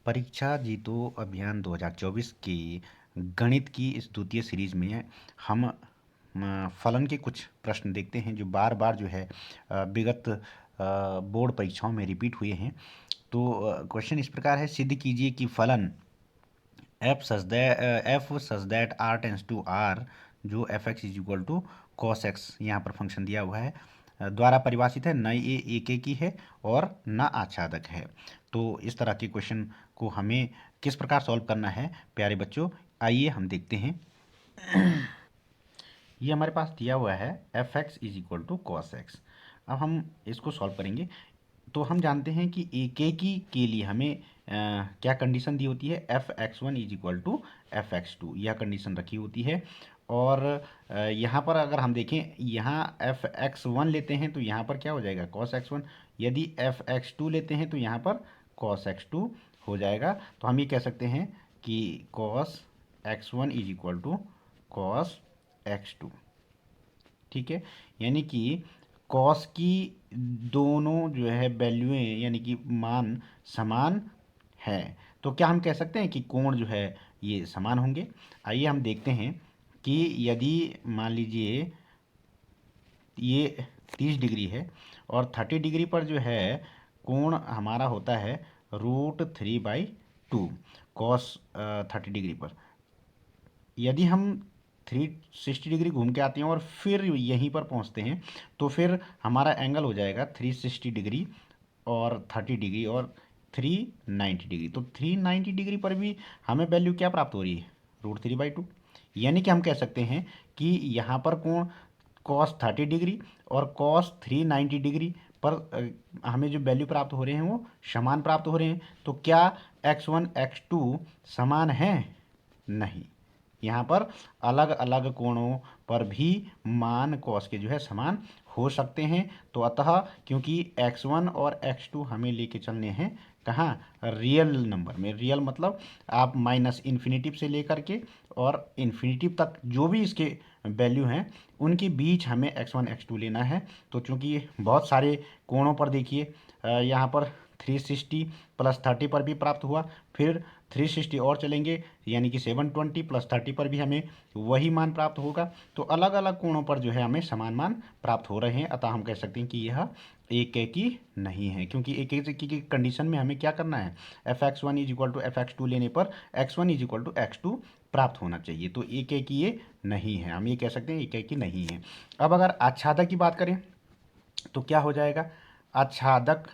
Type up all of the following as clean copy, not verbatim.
परीक्षा जीतो अभियान 2024 की गणित की इस द्वितीय सीरीज में हम फलन के कुछ प्रश्न देखते हैं जो बार बार जो है विगत बोर्ड परीक्षाओं में रिपीट हुए हैं। तो क्वेश्चन इस प्रकार है, सिद्ध कीजिए कि फलन f such that are tends to R, जो f x is equal to cos x यहाँ पर फंक्शन दिया हुआ है, द्वारा परिभाषित है, न ये एक की है और न आच्छादक है। तो इस तरह के क्वेश्चन को हमें किस प्रकार सॉल्व करना है प्यारे बच्चों, आइए हम देखते हैं। ये हमारे पास दिया हुआ है f x is equal to cos x. अब हम इसको सॉल्व करेंगे। तो हम जानते हैं कि एकेकी के लिए हमें क्या कंडीशन दी होती है, f x one is equal to f x two, यह कंडीशन रखी होती है। और यहाँ पर अगर हम देखें, यहाँ एफ एक्स वन लेते हैं तो यहाँ पर क्या हो जाएगा, कॉस एक्स वन। यदि एफ एक्स टू लेते हैं तो यहाँ पर कॉस एक्स टू हो जाएगा। तो हम ये कह सकते हैं कि cos x one is equal to cos x two. ठीक है, यानी कि कॉस की दोनों जो है वैल्यूएं यानी कि मान समान है। तो क्या हम कह सकते हैं कि कोण जो है ये समान होंगे। आइए हम देखते हैं कि यदि मान लीजिए ये 30 डिग्री है और 30 डिग्री पर जो है कोण हमारा होता है √3/2 कॉस 30 डिग्री पर। यदि हम 360 डिग्री घूम के आते हैं और फिर यहीं पर पहुंचते हैं तो फिर हमारा एंगल हो जाएगा 360 डिग्री और 30 डिग्री और 390 डिग्री। तो 390 डिग्री पर भी हमें वैल्यू क्या प्राप्त हो रही है, √3/2। यानी कि हम कह सकते हैं कि यहाँ पर कोण कॉस 30 डिग्री और कॉस 390 डिग्री पर हमें जो वैल्यू प्राप्त हो रहे हैं वो समान प्राप्त हो रहे हैं। तो क्या x1 x2 समान है? नहीं, यहाँ पर अलग अलग कोणों पर भी मान कॉस के जो है समान हो सकते हैं। तो अतः क्योंकि x1 और x2 हमें लेके चलने हैं कहाँ, रियल नंबर में। रियल मतलब आप माइनस इन्फिनेटिव से लेकर के और इन्फिनेटिव तक जो भी इसके वैल्यू हैं उनके बीच हमें x1 x2 लेना है। तो चूँकि बहुत सारे कोणों पर देखिए, यहाँ पर 360 + 30 पर भी प्राप्त हुआ, फिर 360 और चलेंगे यानी कि 720 + 30 पर भी हमें वही मान प्राप्त होगा। तो अलग अलग कोणों पर जो है हमें समान मान प्राप्त हो रहे हैं। अतः हम कह सकते हैं कि यह एक की नहीं है, क्योंकि एक की कंडीशन में हमें क्या करना है, f x one is equal to f x two लेने पर x one is equal to x two प्राप्त होना चाहिए। तो एक की ये नहीं है, हम ये कह सकते हैं एक की नहीं है। अब अगर आच्छादक की बात करें तो क्या हो जाएगा, आच्छादक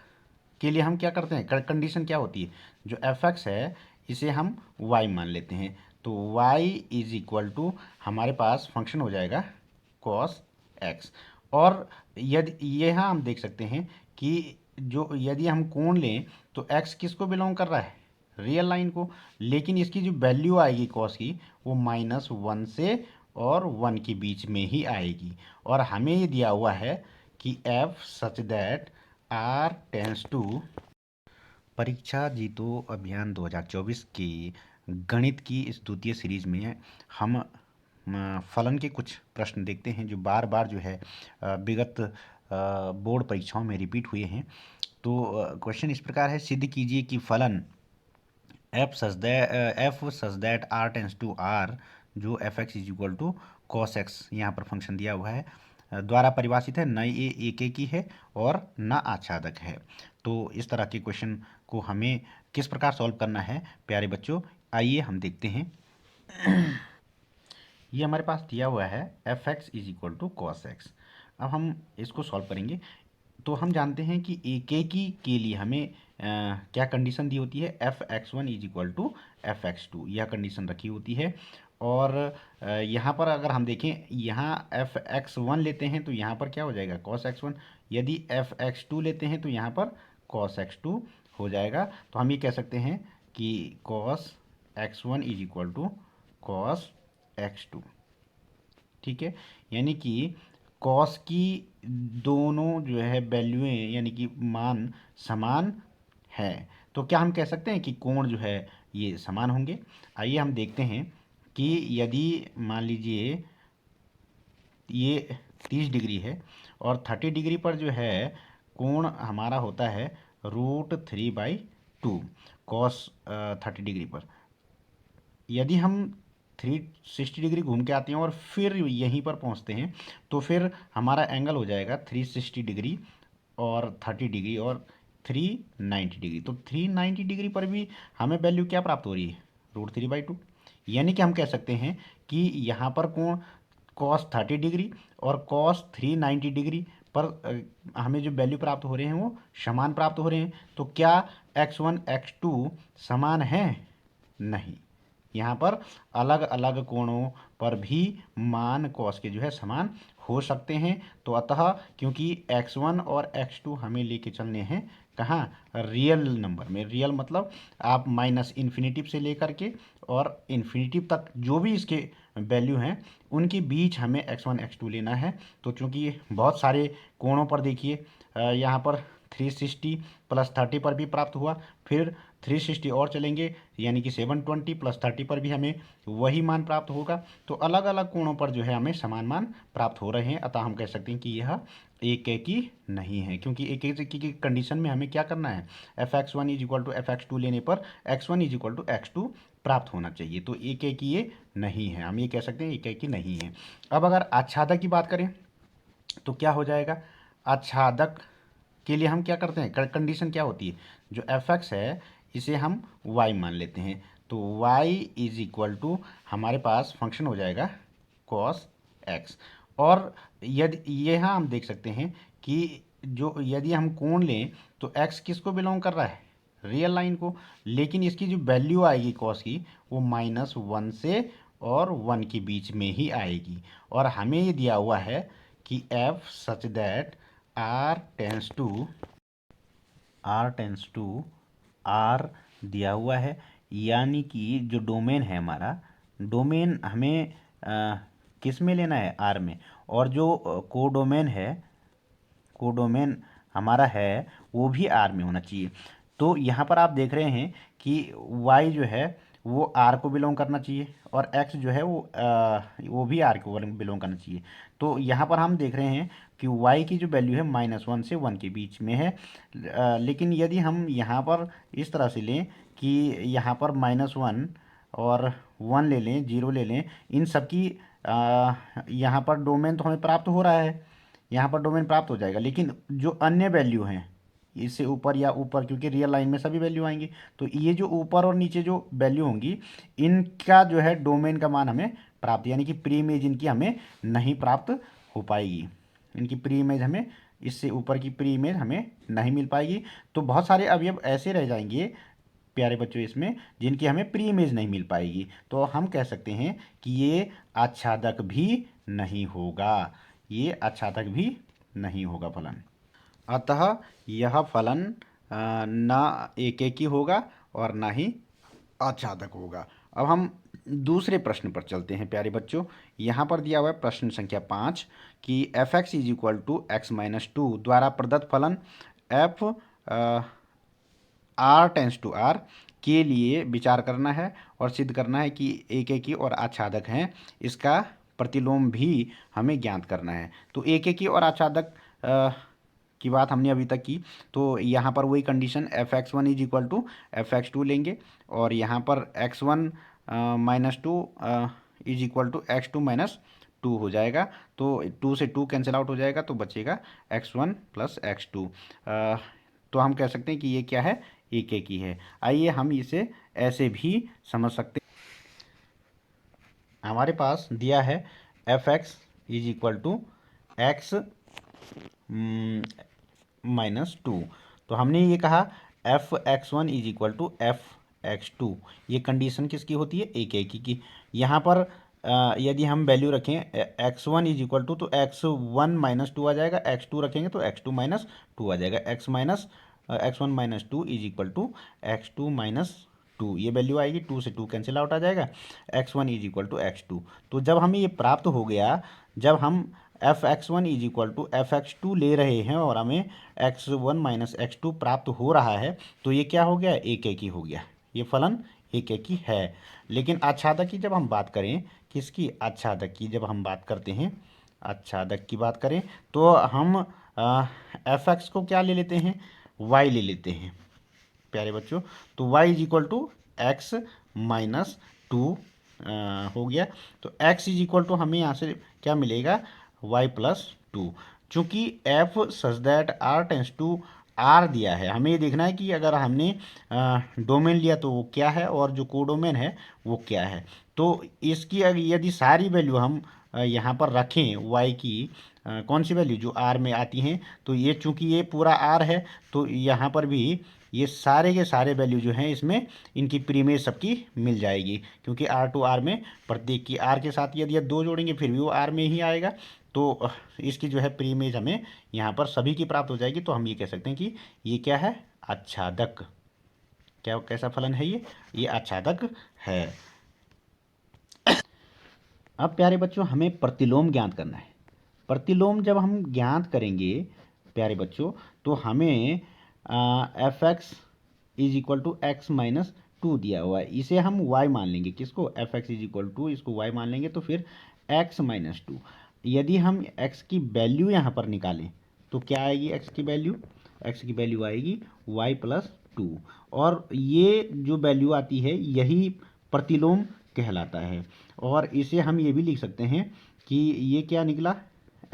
के लिए हम क्या करते हैं, कंडीशन क्या होती है, जो एफ एक्स है इसे हम y मान लेते हैं। तो y इज इक्वल टू हमारे पास फंक्शन हो जाएगा cos x। और यदि यहाँ हम देख सकते हैं कि जो यदि हम कोण लें तो x किसको बिलोंग कर रहा है, रियल लाइन को। लेकिन इसकी जो वैल्यू आएगी cos की वो -1 से और 1 के बीच में ही आएगी। और हमें ये दिया हुआ है कि f such that r tends to, परीक्षा जीतो अभियान 2024 की गणित की इस द्वितीय सीरीज में हम फलन के कुछ प्रश्न देखते हैं जो बार बार जो है विगत बोर्ड परीक्षाओं में रिपीट हुए हैं। तो क्वेश्चन इस प्रकार है, सिद्ध कीजिए कि फलन f such that are tends to R, जो f x is equal to cos x यहाँ पर फंक्शन दिया हुआ है, द्वारा परिभाषित है, न ये एक की है और न आच्छादक है। तो इस तरह के क्वेश्चन को हमें किस प्रकार सॉल्व करना है प्यारे बच्चों, आइए हम देखते हैं। ये हमारे पास दिया हुआ है f x is equal to cos x. अब हम इसको सॉल्व करेंगे। तो हम जानते हैं कि एकेकी के लिए हमें क्या कंडीशन दी होती है, f x one is equal to f x two, यह कंडीशन रखी होती है। और यहाँ पर अगर हम देखें, यहाँ एफ एक्स वन लेते हैं तो यहाँ पर क्या हो जाएगा, कॉस एक्स वन। यदि एफ एक्स टू लेते हैं तो यहाँ पर कॉस एक्स टू हो जाएगा। तो हम ये कह सकते हैं कि cos x one is equal to cos x two. ठीक है, यानी कि कॉस की दोनों जो है वैल्यूएं यानी कि मान समान है। तो क्या हम कह सकते हैं कि कोण जो है ये समान होंगे। आइए हम देखते हैं कि यदि मान लीजिए ये 30 डिग्री है और 30 डिग्री पर जो है कोण हमारा होता है √3/2 टू कॉस 30 डिग्री पर यदि हम 360 डिग्री घूम के आते हैं और फिर यहीं पर पहुंचते हैं तो फिर हमारा एंगल हो जाएगा 360 डिग्री और 30 डिग्री और 390 डिग्री। तो 390 डिग्री पर भी हमें वैल्यू क्या प्राप्त हो रही है, √3/2। यानी कि हम कह सकते हैं कि यहाँ पर कोण cos 30 डिग्री और cos 390 डिग्री पर हमें जो वैल्यू प्राप्त हो रहे हैं वो समान प्राप्त हो रहे हैं। तो क्या x1 x2 समान है? नहीं, यहाँ पर अलग अलग कोणों पर भी मान cos के जो है समान हो सकते हैं। तो अतः क्योंकि x1 और x2 हमें लेके चलने हैं कहाँ, रियल नंबर में। रियल मतलब आप -इन्फिनेटिव से लेकर के और इन्फिनेटिव तक जो भी इसके वैल्यू हैं उनके बीच हमें x1 x2 लेना है। तो चूंकि बहुत सारे कोणों पर देखिए यहाँ पर 360 + 30 पर भी प्राप्त हुआ, फिर 360 और चलेंगे यानी कि 720 + 30 पर भी हमें वही मान प्राप्त होगा। तो अलग अलग कोणों पर जो है हमें समान मान प्राप्त हो रहे हैं। अतः हम कह सकते हैं कि यह एक की नहीं है, क्योंकि एक की कंडीशन में हमें क्या करना है, fx1 = fx2 लेने पर x1 = x2 प्राप्त होना चाहिए। तो एक की ये नहीं है, हम ये कह सकते हैं एक की नहीं है। अब अगर आच्छादक की बात करें तो क्या हो जाएगा, आच्छादक के लिए हम क्या करते हैं, कंडीशन क्या होती है, जो fx है इसे हम y मान लेते हैं। तो y = हमारे पास फंक्शन हो जाएगा cos x। और यदि यहाँ हम देख सकते हैं कि जो यदि हम कोण लें तो x किसको बिलोंग कर रहा है, रियल लाइन को। लेकिन इसकी जो वैल्यू आएगी cos की वो -1 से और 1 के बीच में ही आएगी। और हमें ये दिया हुआ है कि f such that r tends to r दिया हुआ है। यानी कि जो डोमेन है हमारा, डोमेन हमें किस में लेना है, r में। और जो कोडोमेन हमारा है वो भी r में होना चाहिए। तो यहाँ पर आप देख रहे हैं कि y जो है वो r को बिलोंग करना चाहिए और x जो है वो भी r को बिलोंग करना चाहिए। तो यहाँ पर हम देख रहे हैं कि y की जो वैल्यू है -1 से 1 के बीच में है। लेकिन यदि हम यहाँ पर इस तरह से लें कि यहाँ पर -1 और 1 ले लें, 0 ले लें, इन सब की यहाँ पर डोमेन तो हमें प्राप्त हो रहा है, यहाँ पर डोमेन प्राप्त हो जाएगा। लेकिन जो अन्य वैल्यू हैं इससे ऊपर या ऊपर, क्योंकि रियल लाइन में सभी वैल्यू आएंगी, तो ये जो ऊपर और नीचे जो वैल्यू होंगी इनका जो है डोमेन का मान हमें प्राप्त, यानी कि प्री इमेज इनकी हमें नहीं प्राप्त हो पाएगी। इनकी प्री इमेज हमें, इससे ऊपर की प्री इमेज हमें नहीं मिल पाएगी। तो बहुत सारे अवयव ऐसे रह जाएंगे प्यारे बच्चों इसमें जिनकी हमें प्री इमेज नहीं मिल पाएगी। तो हम कह सकते हैं कि ये आच्छादक भी नहीं होगा, ये आच्छादक भी नहीं होगा फलन। अतः यह फलन ना एकेकी होगा और ना ही आच्छादक होगा। अब हम दूसरे प्रश्न पर चलते हैं प्यारे बच्चों। यहाँ पर दिया हुआ है प्रश्न संख्या 5 कि fx = x-2 द्वारा प्रदत्त फलन f r tends to r के लिए विचार करना है और सिद्ध करना है कि एकेकी और आच्छादक हैं। इसका प्रतिलोम भी हमें ज्ञात करना है। तो एकेकी और आच्छादक की बात हमने अभी तक की। तो यहाँ पर वही कंडीशन fx1 = fx2 लेंगे और यहाँ पर x1 - 2 = x2 - 2 हो जाएगा। तो 2 से 2 कैंसिल आउट हो जाएगा तो बचेगा x1 + x2। तो हम कह सकते हैं कि ये क्या है, एकेकी है। आइए हम इसे ऐसे भी समझ सकते हैं। हमारे पास दिया है fx = x-2। तो हमने ये कहा fx1 = fx2। ये कंडीशन किसकी होती है, एकेकी की। यहाँ पर यदि हम वैल्यू रखें x1 = तो x1 - 2 आ जाएगा, x2 रखेंगे तो x2 - 2 आ जाएगा। x1 - 2 = x2 - 2, ये वैल्यू आएगी, 2 से 2 कैंसिल आउट आ जाएगा, x1 = x2। तो जब हमें ये प्राप्त हो गया, जब हम fx1 = fx2 ले रहे हैं और हमें x1 - x2 प्राप्त हो रहा है, तो ये क्या हो गया, एकेकी हो गया, ये फलन एकेकी है। लेकिन आच्छादक की जब हम बात करें, किसकी, आच्छादक की जब हम बात करते हैं, आच्छादक की बात करें तो हम fx को क्या ले लेते हैं, y ले लेते हैं। प्यारे बच्चों, तो y is equal to x minus two हो गया। तो x इज इक्वल टू हमें यहाँ से क्या मिलेगा, y प्लस टू। चूँकि f such that r tends to r दिया है, हमें ये देखना है कि अगर हमने डोमेन लिया तो वो क्या है और जो कोडोमेन है वो क्या है। तो इसकी यदि सारी वैल्यू हम यहाँ पर रखें y की, कौन सी वैल्यू जो r में आती हैं, तो ये चूंकि ये पूरा r है तो यहाँ पर भी ये सारे के सारे वैल्यू जो हैं इसमें इनकी प्रीमेज सबकी मिल जाएगी, क्योंकि r टू r में प्रत्येक की r के साथ यदि ये दो जोड़ेंगे फिर भी वो r में ही आएगा। तो इसकी जो है प्रीमेज हमें यहाँ पर सभी की प्राप्त हो जाएगी। तो हम ये कह सकते हैं कि ये क्या है, आच्छादक। क्या कैसा फलन है ये आच्छादक है। अब प्यारे बच्चों हमें प्रतिलोम ज्ञात करना है। प्रतिलोम जब हम ज्ञात करेंगे प्यारे बच्चों, तो हमें f x is equal to x minus two दिया हुआ है, इसे हम y मान लेंगे। किसको, f x is equal to, इसको y मान लेंगे। तो फिर x माइनस टू, यदि हम x की वैल्यू यहाँ पर निकालें तो क्या आएगी, x की वैल्यू आएगी y प्लस टू। और ये जो वैल्यू आती है यही प्रतिलोम कहलाता है। और इसे हम ये भी लिख सकते हैं कि ये क्या निकला,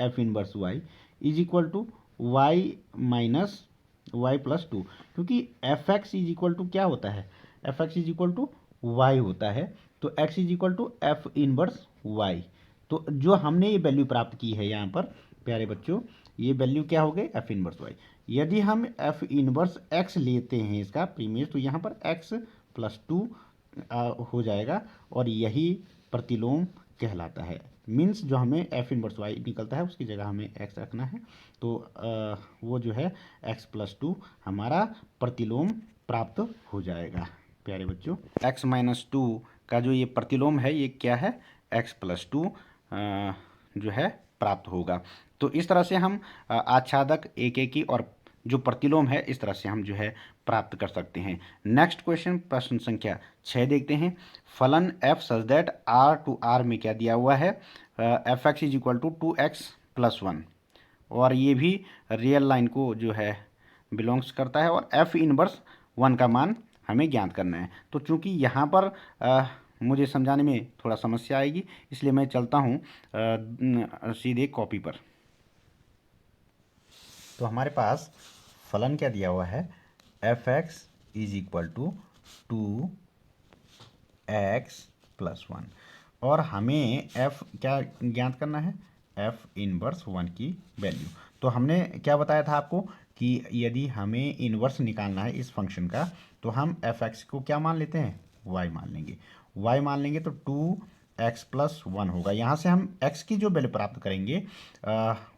f inverse y is equal to y minus y plus two, क्योंकि f x is equal to क्या होता है, f x is equal to y होता है। तो x is equal to f inverse y. तो जो हमने ये वैल्यू प्राप्त की है यहाँ पर प्यारे बच्चों, ये वैल्यू क्या हो गई, एफ इनवर्स वाई। यदि हम एफ इनवर्स एक्स लेते हैं इसका प्रीमियस, तो यहाँ पर एक्स प्लस टू हो जाएगा और यही प्रतिलोम कहलाता है। मीन्स जो हमें एफ इनवर्स वाई निकलता है उसकी जगह हमें एक्स रखना है। तो वो जो है एक्स प्लस टू हमारा प्रतिलोम प्राप्त हो जाएगा प्यारे बच्चों। एक्स माइनस टू का जो ये प्रतिलोम है ये क्या है, एक्स प्लस टू जो है प्राप्त होगा। तो इस तरह से हम आच्छादक, एकेकी और जो प्रतिलोम है इस तरह से हम जो है प्राप्त कर सकते हैं। नेक्स्ट क्वेश्चन, प्रश्न संख्या 6 देखते हैं। फलन f such that r to r में क्या दिया हुआ है, f x is equal to two x plus one, और ये भी रियल लाइन को जो है बिलोंग्स करता है। और f इनवर्स वन का मान हमें ज्ञात करना है। तो चूंकि यहाँ पर मुझे समझाने में थोड़ा समस्या आएगी, इसलिए मैं चलता हूँ सीधे कॉपी पर। तो हमारे पास फलन क्या दिया हुआ है, f x is equal to two x plus one, और हमें f क्या ज्ञात करना है, f इनवर्स वन की वैल्यू। तो हमने क्या बताया था आपको कि यदि हमें इनवर्स निकालना है इस फंक्शन का, तो हम एफ एक्स को क्या मान लेते हैं, y मान लेंगे। y मान लेंगे तो टू एक्स प्लस वन होगा। यहाँ से हम x की जो वैल्यू प्राप्त करेंगे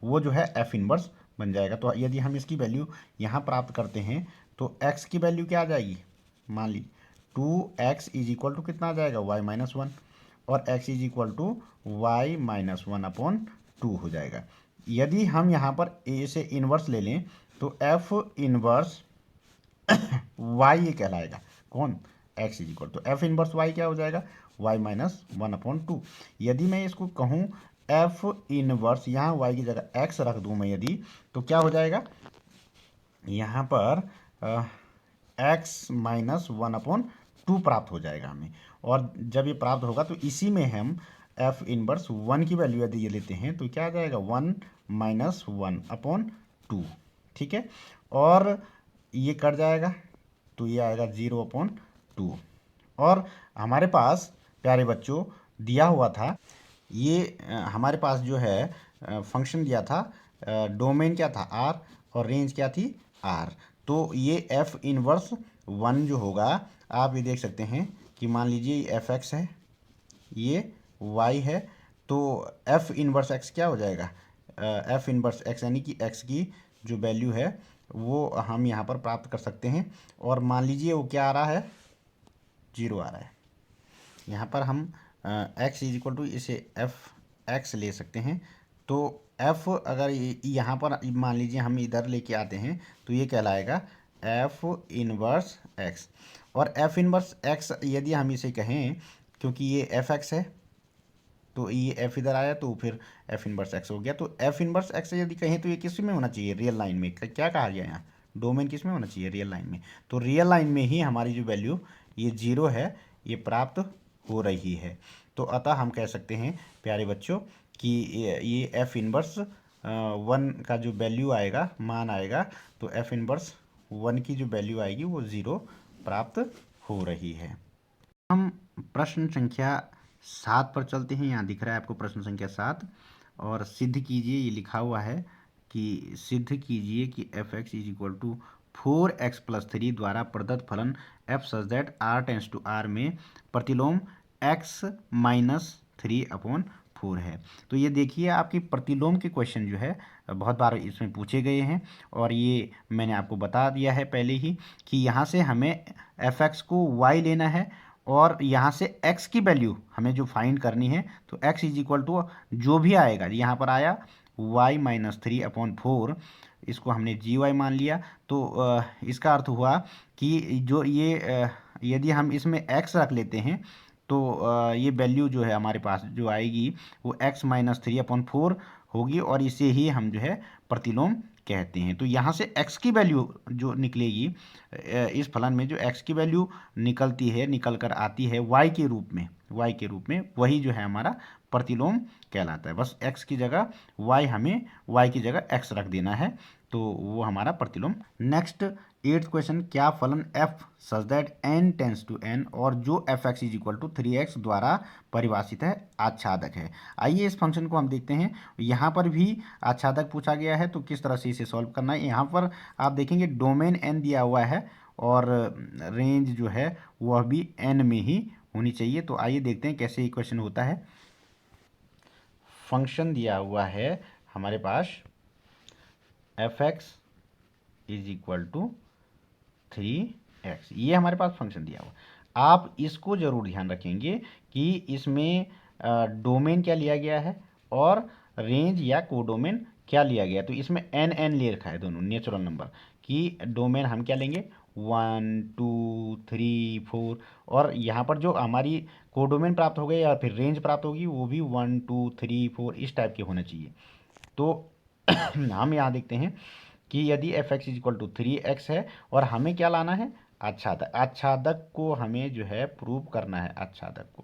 वो जो है f इनवर्स बन जाएगा। तो यदि हम इसकी वैल्यू यहाँ प्राप्त करते हैं तो x की वैल्यू क्या आ जाएगी, मान ली two x is equal to कितना आ जाएगा, y माइनस वन, और x is equal to y minus one upon two हो जाएगा। यदि हम यहाँ पर a से इन्वर्स ले लें तो f इनवर्स y ये कहलाएगा, कौन, x is equal to f inverse y क्या हो जाएगा, y minus one upon two. यदि मैं इसको कहूँ f इनवर्स, यहाँ y की जगह x रख दूँ मैं यदि, तो क्या हो जाएगा, यहाँ पर x minus one upon to प्राप्त हो जाएगा हमें। और जब ये प्राप्त होगा तो इसी में हम f इनवर्स वन की वैल्यू यदि ये लेते हैं तो क्या आ जाएगा, one minus one upon to, ठीक है। और ये कट जाएगा तो ये आएगा जीरो अपॉन टू। और हमारे पास प्यारे बच्चों दिया हुआ था ये हमारे पास जो है फंक्शन दिया था, डोमेन क्या था r और रेंज क्या थी r। तो ये f इनवर्स वन जो होगा, आप ये देख सकते हैं कि मान लीजिए ये एफ एक्स है, ये y है, तो f इनवर्स x क्या हो जाएगा, f इनवर्स x यानी कि x की जो वैल्यू है वो हम यहाँ पर प्राप्त कर सकते हैं। और मान लीजिए वो क्या आ रहा है, जीरो आ रहा है। यहाँ पर हम x इज इक्वल टू इसे एफ एक्स ले सकते हैं। तो f अगर यहाँ पर मान लीजिए हम इधर लेके आते हैं तो ये कहलाएगा f इनवर्स x। और f इनवर्स x यदि हम इसे कहें, क्योंकि ये एफ एक्स है तो ये f इधर आया तो फिर f इनवर्स x हो गया। तो f इनवर्स x यदि कहें तो ये किस में होना चाहिए, रियल लाइन में, क्या कहा गया यहाँ, डोमेन किस में होना चाहिए, रियल लाइन में। तो रियल लाइन में ही हमारी जो वैल्यू ये 0 है ये प्राप्त हो रही है। तो अतः हम कह सकते हैं प्यारे बच्चों कि ये एफ इनवर्स 1 का जो वैल्यू आएगा, मान आएगा, तो एफ इनवर्स 1 की जो वैल्यू आएगी वो 0 प्राप्त हो रही है। हम प्रश्न संख्या 7 पर चलते हैं। यहाँ दिख रहा है आपको प्रश्न संख्या 7, और सिद्ध कीजिए, ये लिखा हुआ है कि सिद्ध कीजिए कि f x is equal to 4x+3 द्वारा प्रदत्त फलन f such that are tends to r में प्रतिलोम x-3/4 है। तो ये देखिए आपकी प्रतिलोम के क्वेश्चन जो है बहुत बार इसमें पूछे गए हैं, और ये मैंने आपको बता दिया है पहले ही कि यहाँ से हमें एफ एक्स को y लेना है, और यहाँ से x की वैल्यू हमें जो फाइंड करनी है, तो x इज इक्वल टू जो भी आएगा, यहाँ पर आया y-3/4, इसको हमने gy मान लिया। तो इसका अर्थ हुआ कि जो ये यदि हम इसमें x रख लेते हैं तो ये वैल्यू जो है हमारे पास जो आएगी वो x-3/4 होगी, और इसे ही हम जो है प्रतिलोम कहते हैं। तो यहाँ से x की वैल्यू जो निकलेगी, इस फलन में जो x की वैल्यू निकलती है, निकल कर आती है y के रूप में, वही जो है हमारा प्रतिलोम कहलाता है। बस x की जगह y, हमें y की जगह x रख देना है, तो वो हमारा प्रतिलोम। नेक्स्ट 8th क्वेश्चन, क्या फलन f such that n tends to n और जो f x is equal to 3x द्वारा परिभाषित है आच्छादक है। आइए इस फंक्शन को हम देखते हैं। यहाँ पर भी आच्छादक पूछा गया है, तो किस तरह से इसे सॉल्व करना है। यहाँ पर आप देखेंगे डोमेन n दिया हुआ है, और रेंज जो है वह भी n में ही होनी चाहिए। तो आइए देखते हैं कैसे इक्वेशन होता है। फंक्शन दिया हुआ है हमारे पास f x is equal to 3x, ये हमारे पास फंक्शन दिया हुआ। आप इसको जरूर ध्यान रखेंगे कि इसमें डोमेन क्या लिया गया है और रेंज या कोडोमेन क्या लिया गया। तो इसमें n ले रखा है, दोनों नेचुरल नंबर की डोमेन हम क्या लेंगे 1 2 3 4, और यहाँ पर जो हमारी कोडोमेन प्राप्त हो गई या फिर रेंज प्राप्त होगी वो भी 1 2 3 4 इस टाइप के होना चाहिए। तो हम यहाँ देखते हैं कि यदि f x is equal to 3x है और हमें क्या लाना है, आच्छादक। आच्छादक को हमें जो है प्रूव करना है, आच्छादक को,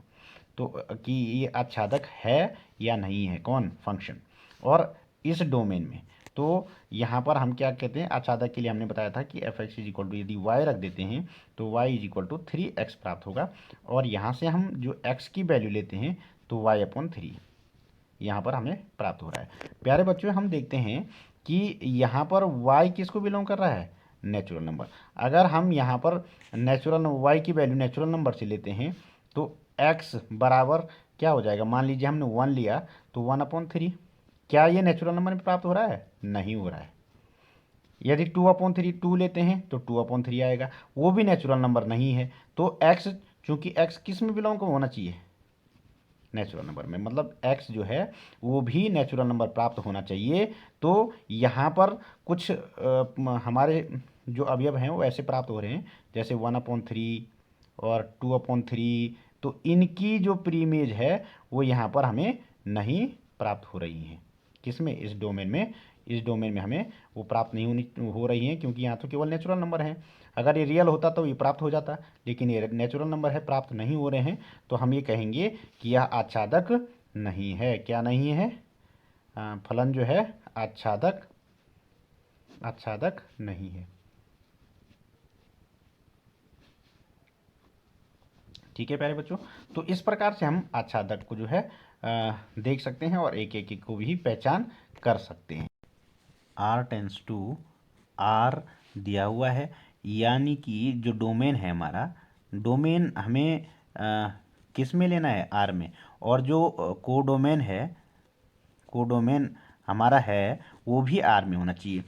तो कि ये आच्छादक है या नहीं है, कौन, फंक्शन, और इस डोमेन में। तो यहाँ पर हम क्या कहते हैं, आच्छादक के लिए हमने बताया था कि f x is equal to यदि y रख देते हैं तो y is equal to 3x प्राप्त होगा, और यहाँ से हम जो x की वैल्यू लेते हैं तो y/3 यहाँ पर हमें प्राप्त हो रहा है। प्यारे बच्चों, हम देखते हैं कि यहाँ पर y किसको बिलोंग कर रहा है, नेचुरल नंबर। अगर हम यहाँ पर नेचुरल y की वैल्यू नेचुरल नंबर से लेते हैं तो x बराबर क्या हो जाएगा, मान लीजिए हमने 1 लिया तो 1/3। क्या ये नेचुरल नंबर में प्राप्त हो रहा है, नहीं हो रहा है। यदि 2/3 2 लेते हैं तो 2/3 आएगा, वो भी नेचुरल नंबर नहीं है। तो x, चूंकि x किस में बिलोंग होना चाहिए, नेचुरल नंबर में, मतलब x जो है वो भी नेचुरल नंबर प्राप्त होना चाहिए। तो यहाँ पर कुछ हमारे जो अवयव हैं वो ऐसे प्राप्त हो रहे हैं, जैसे 1/3 और 2/3, तो इनकी जो प्रीमेज है वो यहाँ पर हमें नहीं प्राप्त हो रही हैं। किसमें, इस डोमेन में। इस डोमेन में हमें वो प्राप्त नहीं हो रही हैं, क्योंकि यहाँ तो केवल नेचुरल नंबर हैं। अगर ये रियल होता तो ये प्राप्त हो जाता, लेकिन ये नेचुरल नंबर है, प्राप्त नहीं हो रहे हैं। तो हम ये कहेंगे कि यह आच्छादक नहीं है। क्या नहीं है, फलन जो है आच्छादक नहीं है। ठीक है प्यारे बच्चों, तो इस प्रकार से हम आच्छादक को जो है देख सकते हैं और एक एक को भी पहचान कर सकते हैं। r टेंस टू r दिया हुआ है, यानी कि जो डोमेन है हमारा, डोमेन हमें किस में लेना है, r में, और जो कोडोमेन है, कोडोमेन हमारा है वो भी r में होना चाहिए।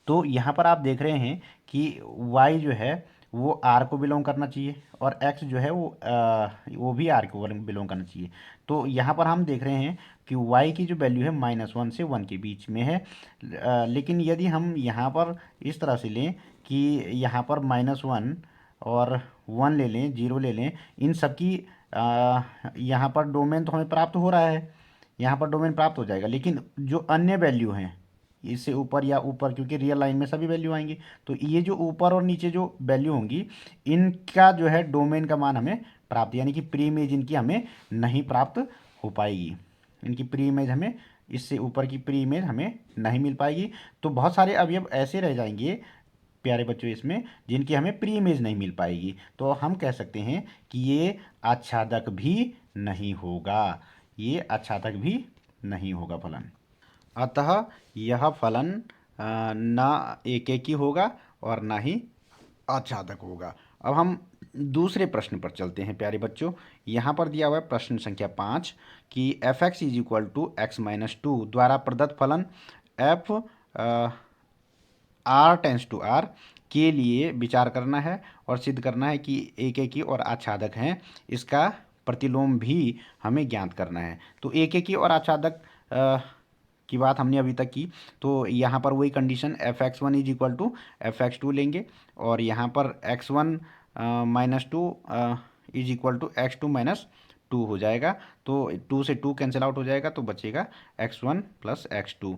तो यहाँ पर आप देख रहे हैं कि y जो है वो r को बिलोंग करना चाहिए, और x जो है वो भी r को बिलोंग करना चाहिए। तो यहाँ पर हम देख रहे हैं कि y की जो वैल्यू है -1 से 1 के बीच में है, लेकिन यदि हम यहाँ पर इस तरह से लें कि यहाँ पर -1 और 1 ले लें, 0 ले लें, इन सब की यहाँ पर डोमेन तो हमें प्राप्त हो रहा है, यहाँ पर डोमेन प्राप्त हो जाएगा, लेकिन जो अन्य वैल्यू हैं इससे ऊपर या ऊपर, क्योंकि रियल लाइन में सभी वैल्यू आएंगी, तो ये जो ऊपर और नीचे जो वैल्यू होंगी इनका जो है डोमेन का मान हमें प्राप्त, यानी कि प्री इमेज इनकी हमें नहीं प्राप्त हो पाएगी। इनकी प्री इमेज हमें, इससे ऊपर की प्री इमेज हमें नहीं मिल पाएगी। तो बहुत सारे अवयव ऐसे रह जाएंगे प्यारे बच्चों इसमें जिनकी हमें प्री इमेज नहीं मिल पाएगी, तो हम कह सकते हैं कि ये आच्छादक भी नहीं होगा, ये आच्छादक भी नहीं होगा फलन। अतः यह फलन ना एकेकी होगा और ना ही आच्छादक होगा। अब हम दूसरे प्रश्न पर चलते हैं प्यारे बच्चों। यहाँ पर दिया हुआ है प्रश्न संख्या 5 कि f x is equal to x minus two द्वारा प्रदत्त फलन f r tends to r के लिए विचार करना है और सिद्ध करना है कि एकेकी और आच्छादक हैं। इसका प्रतिलोम भी हमें ज्ञात करना है। तो एकेकी और आच्छादक की बात हमने अभी तक की, तो यहाँ पर वही condition f x one is equal to f x two लेंगे और यहाँ पर x one minus two is equal to x two minus two हो जाएगा। तो 2 से 2 कैंसिल आउट हो जाएगा, तो बचेगा x1 प्लस x2।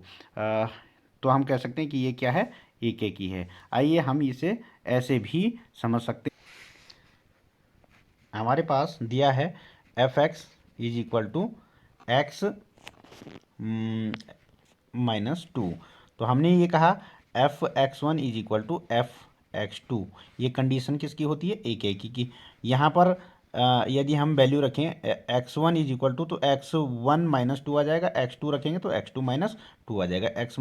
तो हम कह सकते हैं कि ये क्या है, एकेकी है। आइए हम इसे ऐसे भी समझ सकते हैं। हमारे पास दिया है f x is equal to x minus two, तो हमने ये कहा f x one is equal to f x two. ये कंडीशन किसकी होती है, एकेकी की। यहाँ पर यदि हम वैल्यू रखें x one is equal to, तो एक्स वन माइनस टू आ जाएगा, एक्स टू रखेंगे तो एक्स टू माइनस टू आ जाएगा। X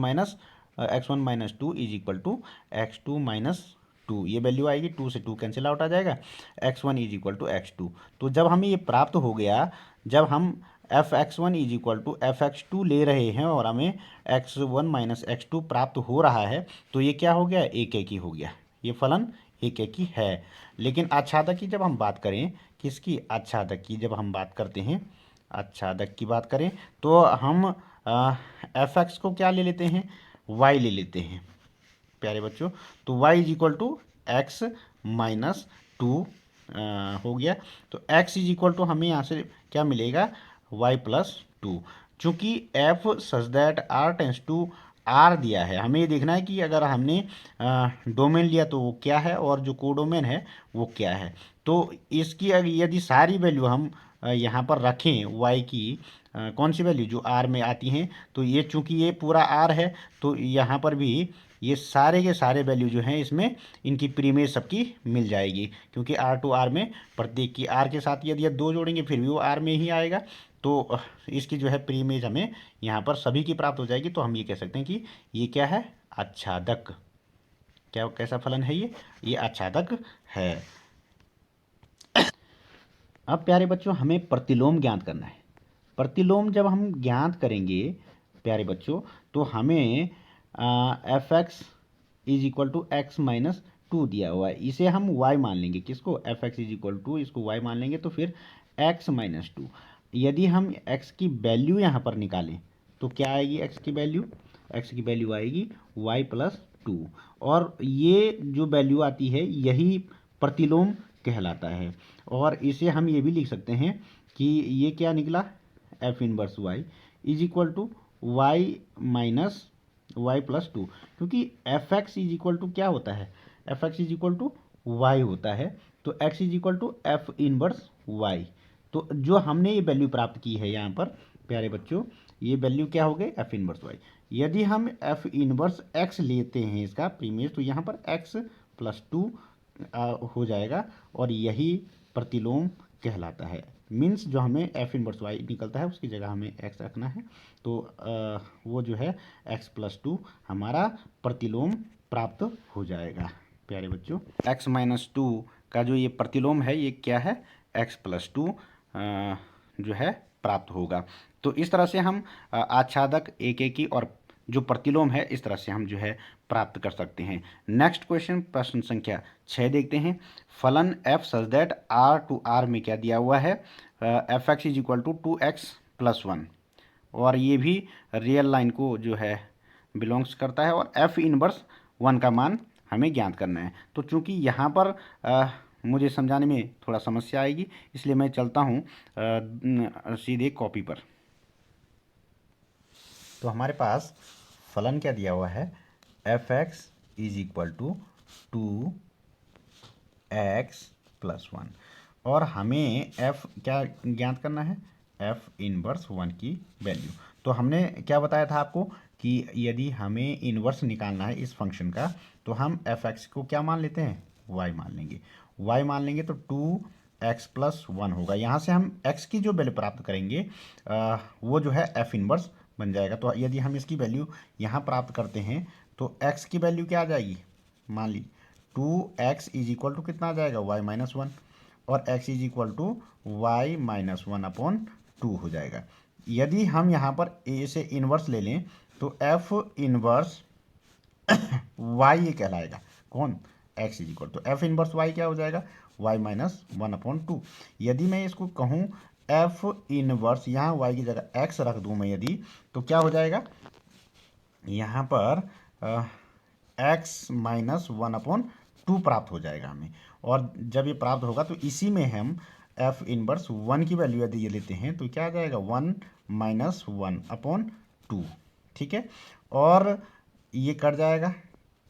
one minus two is equal to x two minus two, ये वैल्यू आएगी, 2 से 2 कैंसिल आउट आ जाएगा, x one is equal to x two. तो जब हमें ये प्राप्त हो गया, जब हम f x one is equal to f x two ले रहे हैं और हमें x one minus x two प्राप्त हो रहा है, तो ये क्या हो गया, एकेकी हो गया, ये फलन एकेकी है। लेकिन आच्छादक की जब हम बात करें, किसकी, आच्छादक की जब हम बात करते हैं, आच्छादक की बात करें, तो हम एफ एक्स को क्या ले लेते हैं, वाई ले लेते हैं प्यारे बच्चों। तो y is equal to x minus two हो गया। तो x इज इक्वल टू हमें यहाँ से क्या मिलेगा, y प्लस टू। चूँकि f such that r tends to r दिया है, हमें ये देखना है कि अगर हमने डोमेन लिया तो वो क्या है और जो कोडोमेन है वो क्या है। तो इसकी यदि सारी वैल्यू हम यहाँ पर रखें y की, कौन सी वैल्यू जो r में आती हैं, तो ये चूँकि ये पूरा r है, तो यहाँ पर भी ये सारे के सारे वैल्यू जो हैं इसमें इनकी प्रीमेज सबकी मिल जाएगी, क्योंकि आर टू आर में प्रत्येक की आर के साथ यदि दो जोड़ेंगे फिर भी वो आर में ही आएगा। तो इसकी जो है प्रीमेज हमें यहाँ पर सभी की प्राप्त हो जाएगी। तो हम ये कह सकते हैं कि ये क्या है, आच्छादक। क्या कैसा फलन है ये आच्छादक है। अब प्यारे बच्चों हमें प्रतिलोम ज्ञात करना है। प्रतिलोम जब हम ज्ञात करेंगे प्यारे बच्चों, तो हमें f x is equal to x minus two दिया हुआ है, इसे हम y मान लेंगे, किसको, f x is equal to, इसको y मान लेंगे, तो फिर x माइनस टू। यदि हम x की वैल्यू यहाँ पर निकालें तो क्या आएगी, x की वैल्यू आएगी y प्लस टू, और ये जो वैल्यू आती है यही प्रतिलोम कहलाता है। और इसे हम ये भी लिख सकते हैं कि ये क्या निकला, f inverse y is equal to y minus y plus two, क्योंकि f x is equal to क्या होता है, f x is equal to y होता है, तो x is equal to f inverse y. तो जो हमने ये वैल्यू प्राप्त की है यहाँ पर प्यारे बच्चों, ये वैल्यू क्या हो गई, एफ इनवर्स वाई। यदि हम एफ इनवर्स एक्स लेते हैं इसका प्रीमियस, तो यहाँ पर एक्स प्लस टू हो जाएगा और यही प्रतिलोम कहलाता है। मीन्स जो हमें एफ इनवर्स वाई निकलता है उसकी जगह हमें एक्स रखना है, तो वो जो है एक्स प्लस टू हमारा प्रतिलोम प्राप्त हो जाएगा प्यारे बच्चों। एक्स माइनस टू का जो ये प्रतिलोम है ये क्या है, एक्स प्लस टू जो है प्राप्त होगा। तो इस तरह से हम आच्छादक, एकेकी और जो प्रतिलोम है इस तरह से हम जो है प्राप्त कर सकते हैं। नेक्स्ट क्वेश्चन प्रश्न संख्या 6 देखते हैं। फलन f such that r to r में क्या दिया हुआ है, f x is equal to 2x plus one, और ये भी रियल लाइन को जो है बिलोंग्स करता है, और f इनवर्स वन का मान हमें ज्ञात करना है। तो चूंकि यहाँ पर मुझे समझाने में थोड़ा समस्या आएगी, इसलिए मैं चलता हूँ सीधे कॉपी पर। तो हमारे पास फलन क्या दिया हुआ है, f x is equal to 2x+1, और हमें f क्या ज्ञात करना है, f इनवर्स 1 की वैल्यू। तो हमने क्या बताया था आपको कि यदि हमें इनवर्स निकालना है इस फंक्शन का, तो हम f(x) को क्या मान लेते हैं, y मान लेंगे। y मान लेंगे तो 2x+1 होगा। यहाँ से हम x की जो वैल्यू प्राप्त करेंगे वो जो है f इनवर्स बन जाएगा। तो यदि हम इसकी वैल्यू यहाँ प्राप्त करते हैं तो x की वैल्यू क्या आ जाएगी, मान ली 2x इज इक्वल टू कितना आ जाएगा, y-1, और x is equal to y-1/2 हो जाएगा। यदि हम यहाँ पर इसे इन्वर्स ले लें तो f इन्वर्स y ये कहलाएगा, कौन, x इज इक्वल तो f इन्वर्स y क्या हो जाएगा, y-1/2। यदि मैं इसको कहूँ f इन्वर्स, यहाँ y की जगह x रख दूँ मैं यदि, तो क्या हो जाएगा, यहाँ पर x-1/2 प्राप्त हो जाएगा हमें। और जब ये प्राप्त होगा तो इसी में हम f इनवर्स 1 की वैल्यू यदि ये लेते हैं तो क्या आ जाएगा, 1-1/2, ठीक है। और ये कट जाएगा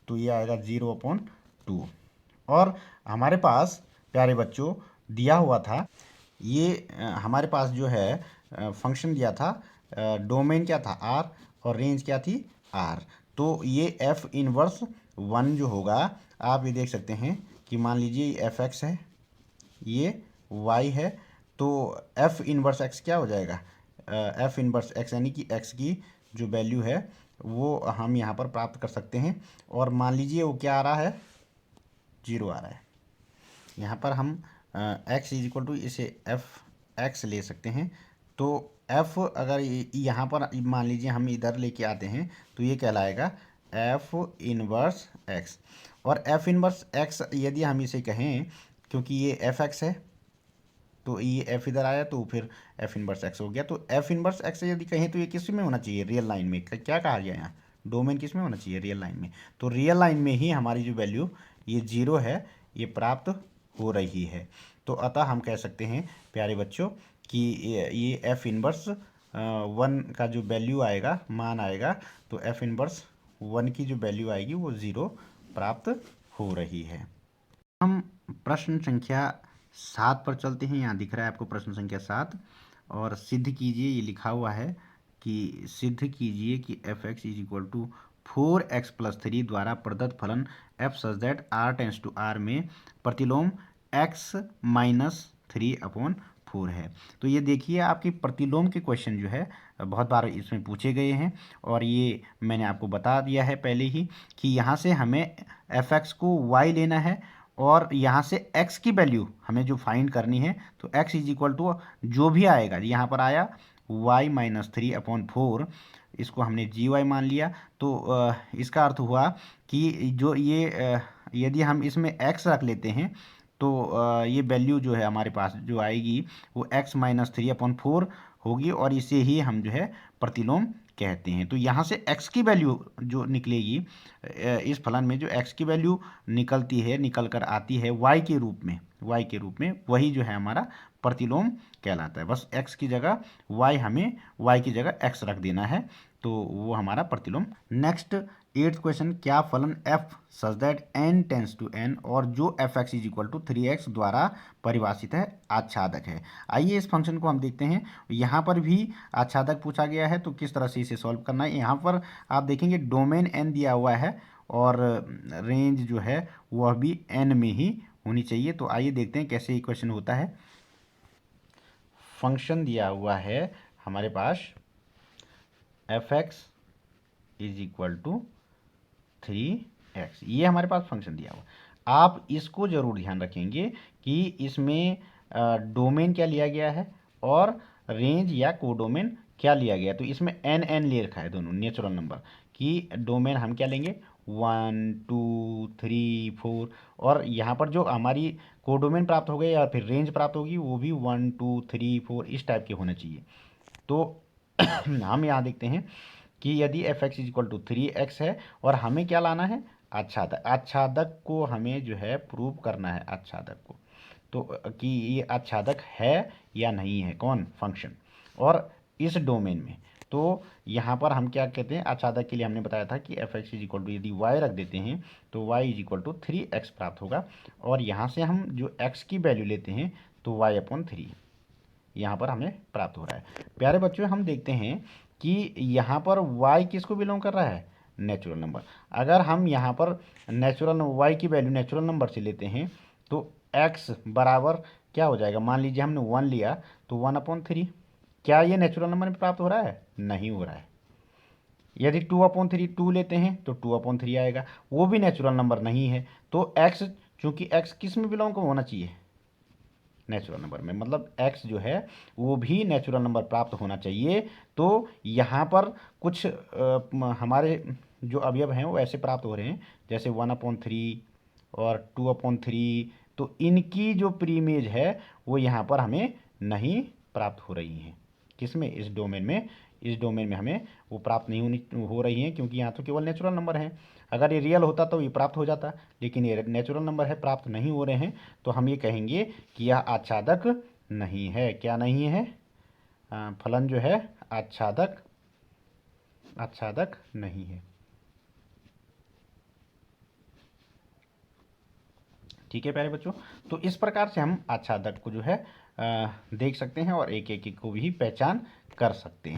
तो ये आएगा 0/2। और हमारे पास प्यारे बच्चों दिया हुआ था ये हमारे पास जो है फंक्शन दिया था, डोमेन क्या था r और रेंज क्या थी r। तो ये f इनवर्स 1 जो होगा, आप ये देख सकते हैं कि मान लीजिए ये f(x) है, ये y है, तो f इनवर्स x क्या हो जाएगा, f इनवर्स x यानी कि x की जो वैल्यू है वो हम यहाँ पर प्राप्त कर सकते हैं। और मान लीजिए वो क्या आ रहा है, 0 आ रहा है। यहाँ पर हम x इज इक्वल टू इसे f(x) ले सकते हैं। तो f अगर यहाँ पर मान लीजिए हम इधर लेके आते हैं तो ये कहलाएगा f इनवर्स x। और f इनवर्स x यदि हम इसे कहें, क्योंकि ये f(x) है तो ये f इधर आया तो फिर f इनवर्स x हो गया। तो f इनवर्स x यदि कहें तो ये किस में होना चाहिए, रियल लाइन में। क्या कहा गया यहाँ, डोमेन किस में होना चाहिए, रियल लाइन में। तो रियल लाइन में ही हमारी जो वैल्यू ये 0 है ये प्राप्त हो रही है। तो अतः हम कह सकते हैं प्यारे बच्चों कि ये f इनवर्स 1 का जो वैल्यू आएगा, मान आएगा, तो f इनवर्स 1 की जो वैल्यू आएगी वो 0 प्राप्त हो रही है। हम प्रश्न संख्या 7 पर चलते हैं। यहाँ दिख रहा है आपको प्रश्न संख्या 7, और सिद्ध कीजिए, ये लिखा हुआ है कि सिद्ध कीजिए कि f(x) is equal to 4x+3 द्वारा प्रदत्त फलन f सच दैट r/r में प्रतिलोम x-3/4 है। तो ये देखिए आपकी प्रतिलोम के क्वेश्चन जो है बहुत बार इसमें पूछे गए हैं, और ये मैंने आपको बता दिया है पहले ही कि यहाँ से हमें f(x) को y लेना है, और यहाँ से x की वैल्यू हमें जो फाइंड करनी है, तो x इज इक्वल टू जो भी आएगा, यहाँ पर आया y-3/4, इसको हमने gy मान लिया। तो इसका अर्थ हुआ कि जो ये यदि हम इसमें x रख लेते हैं तो ये वैल्यू जो है हमारे पास जो आएगी वो x-3/4 होगी, और इसे ही हम जो है प्रतिलोम कहते हैं। तो यहाँ से x की वैल्यू जो निकलेगी, इस फलन में जो x की वैल्यू निकलती है, निकल कर आती है y के रूप में, वही जो है हमारा प्रतिलोम कहलाता है। बस x की जगह y, हमें y की जगह x रख देना है, तो वो हमारा प्रतिलोम। नेक्स्ट 8th क्वेश्चन, क्या फलन f such that n tends to n और जो f(x) is equal to 3x द्वारा परिभाषित है आच्छादक है। आइए इस फंक्शन को हम देखते हैं। यहाँ पर भी आच्छादक पूछा गया है, तो किस तरह से इसे सॉल्व करना है। यहाँ पर आप देखेंगे डोमेन n दिया हुआ है और रेंज जो है वह भी n में ही होनी चाहिए। तो आइए देखते हैं कैसे इक्वेशन होता है। फंक्शन दिया हुआ है हमारे पास f(x) is equal to 3x, ये हमारे पास फंक्शन दिया हुआ। आप इसको जरूर ध्यान रखेंगे कि इसमें डोमेन क्या लिया गया है और रेंज या कोडोमेन क्या लिया गया। तो इसमें n ले रखा है, दोनों नेचुरल नंबर की डोमेन हम क्या लेंगे, 1 2 3 4, और यहाँ पर जो हमारी कोडोमेन प्राप्त हो गई या फिर रेंज प्राप्त होगी वो भी 1 2 3 4 इस टाइप के होने चाहिए। तो हम यहाँ देखते हैं कि यदि f(x) is equal to 3x है और हमें क्या लाना है, आच्छादक को हमें जो है प्रूव करना है, आच्छादक को, तो कि ये आच्छादक है या नहीं है, कौन, फंक्शन। और इस डोमेन में तो यहाँ पर हम क्या कहते हैं, आच्छादक के लिए हमने बताया था कि f x is equal to, यदि वाई रख देते हैं तो Y is equal to 3x प्राप्त होगा। और यहाँ से हम जो x की वैल्यू लेते हैं तो y/3 यहाँ पर हमें प्राप्त हो रहा है। प्यारे बच्चों, हम देखते हैं कि यहाँ पर y किसको बिलोंग कर रहा है, नेचुरल नंबर। अगर हम यहाँ पर नेचुरल y की वैल्यू नेचुरल नंबर से लेते हैं तो x बराबर क्या हो जाएगा, मान लीजिए हमने 1 लिया तो 1/3। क्या ये नेचुरल नंबर में प्राप्त हो रहा है, नहीं हो रहा है। यदि 2/3 2 लेते हैं तो 2/3 आएगा, वो भी नेचुरल नंबर नहीं है। तो x, चूंकि x किस में बिलोंग होना चाहिए, नेचुरल नंबर में, मतलब x जो है वो भी नेचुरल नंबर प्राप्त होना चाहिए। तो यहाँ पर कुछ हमारे जो अवयव हैं वो ऐसे प्राप्त हो रहे हैं, जैसे 1/3 और 2/3। तो इनकी जो प्रीमेज है वो यहाँ पर हमें नहीं प्राप्त हो रही हैं। किसमें, इस डोमेन में। इस डोमेन में हमें वो प्राप्त नहीं हो रही हैं, क्योंकि यहाँ तो केवल नेचुरल नंबर हैं। अगर ये रियल होता तो ये प्राप्त हो जाता, लेकिन ये नेचुरल नंबर है, प्राप्त नहीं हो रहे हैं। तो हम ये कहेंगे कि यह आच्छादक नहीं है। क्या नहीं है, फलन जो है आच्छादक, आच्छादक नहीं है। ठीक है प्यारे बच्चों, तो इस प्रकार से हम आच्छादक को जो है देख सकते हैं और एक एक को भी पहचान कर सकते हैं।